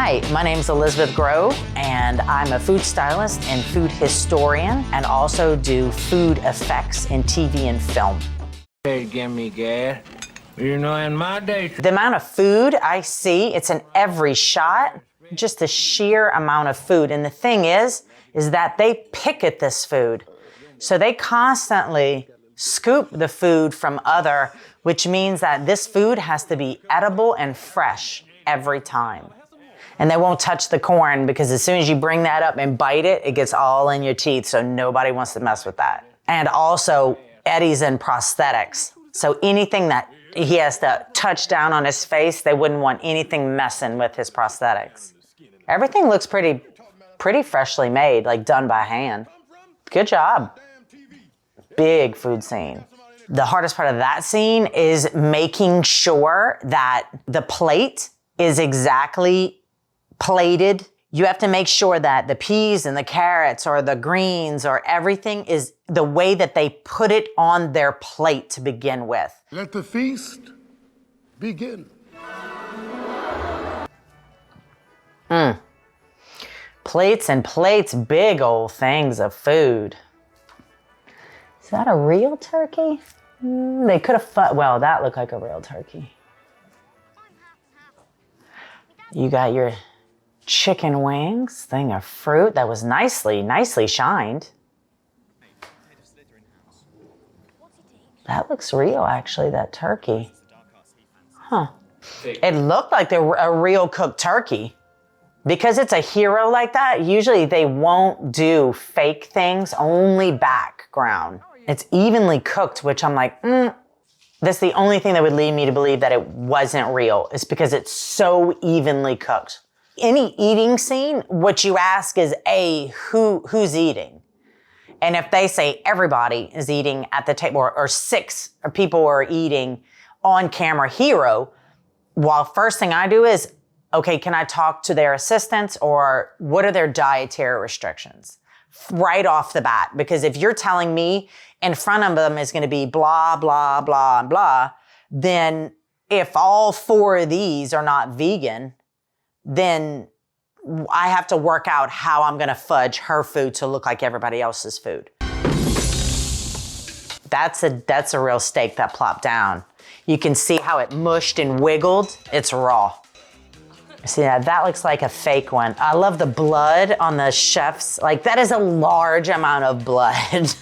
Hi, my name's Elizabeth Grove, and I'm a food stylist and food historian, and also do food effects in TV and film. Hey, give me gas. You know, in my day... The amount of food I see, it's in every shot, just the sheer amount of food. And the thing is that they pick at this food. So they constantly scoop the food from other, which means that this food has to be edible and fresh every time. And they won't touch the corn because as soon as you bring that up and bite it, it gets all in your teeth. So nobody wants to mess with that. And also Eddie's in prosthetics. So anything that he has to touch down on his face, they wouldn't want anything messing with his prosthetics. Everything looks pretty freshly made, like done by hand. Good job. Big food scene. The hardest part of that scene is making sure that the plate is exactly plated. You have to make sure that the peas and the carrots or the greens or everything is the way that they put it on their plate to begin with. Let the feast begin. Plates and plates, big old things of food. Is that a real turkey? They could have, well, that looked like a real turkey. You got your chicken wings, thing of fruit that was nicely shined. That looks real, actually, that turkey. Huh. It looked like a real cooked turkey. Because it's a hero like that, usually they won't do fake things, only background. It's evenly cooked, which I'm like, that's the only thing that would lead me to believe that it wasn't real. It's because it's so evenly cooked. Any eating scene, what you ask is, who's eating? And if they say everybody is eating at the table, or six people are eating on camera hero, well, first thing I do is, okay, can I talk to their assistants, or what are their dietary restrictions? Right off the bat, because if you're telling me in front of them is gonna be blah, blah, blah, and blah, then if all four of these are not vegan, then I have to work out how I'm gonna fudge her food to look like everybody else's food. That's a real steak that plopped down. You can see how it mushed and wiggled. It's raw. See, that looks like a fake one. I love the blood on the chef's, like that is a large amount of blood.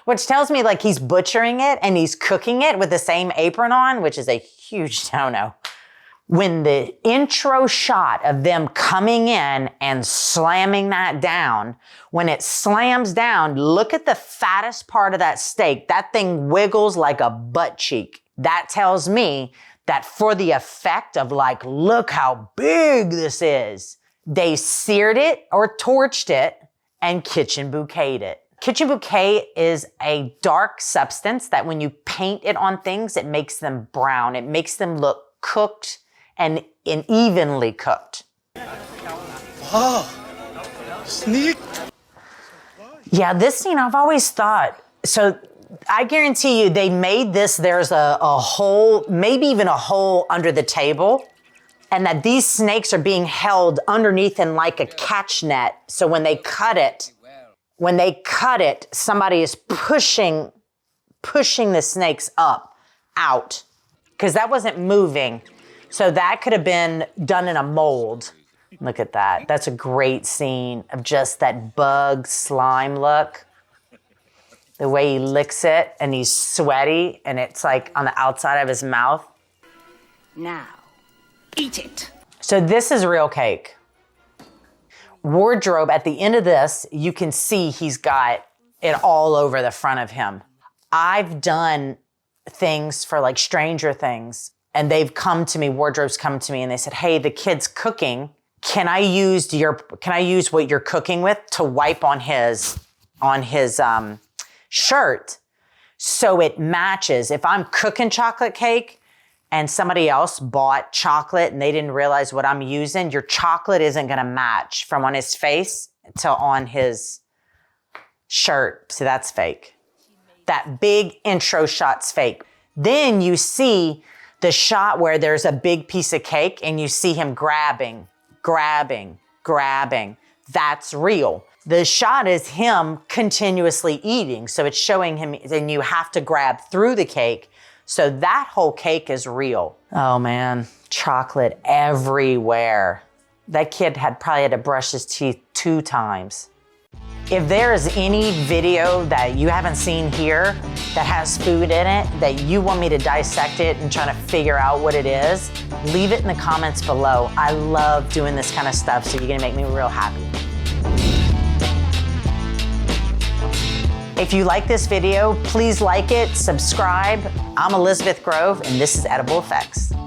Which tells me like he's butchering it and he's cooking it with the same apron on, which is a huge no-no. When the intro shot of them coming in and slamming that down, when it slams down, look at the fattest part of that steak. That thing wiggles like a butt cheek. That tells me that for the effect of like, look how big this is, they seared it or torched it and kitchen bouqueted it. Kitchen bouquet is a dark substance that when you paint it on things, it makes them brown. It makes them look cooked and evenly cooked. Wow, sneak. Yeah, this scene I've always thought, so I guarantee you they made this, there's a hole, maybe even a hole under the table, and that these snakes are being held underneath in like a catch net. So when they cut it, somebody is pushing the snakes up, out, because that wasn't moving. So that could have been done in a mold. Look at that. That's a great scene of just that bug slime look. The way he licks it and he's sweaty and it's like on the outside of his mouth. Now, eat it. So this is real cake. Wardrobe, at the end of this, you can see he's got it all over the front of him. I've done things for like Stranger Things and they've come to me, wardrobes come to me and they said, hey, the kid's cooking. Can I use what you're cooking with to wipe on his shirt so it matches? If I'm cooking chocolate cake and somebody else bought chocolate and they didn't realize what I'm using, your chocolate isn't gonna match from on his face to on his shirt. So that's fake. That big intro shot's fake. Then you see the shot where there's a big piece of cake and you see him grabbing grabbing, grabbing. That's real. The shot is him continuously eating. So it's showing him, and you have to grab through the cake. So that whole cake is real. Oh man, chocolate everywhere. That kid probably had to brush his teeth 2 times. If there is any video that you haven't seen here that has food in it, that you want me to dissect it and try to figure out what it is, leave it in the comments below. I love doing this kind of stuff, so you're gonna make me real happy. If you like this video, please like it, subscribe. I'm Elizabeth Grove, and this is EdibleFX.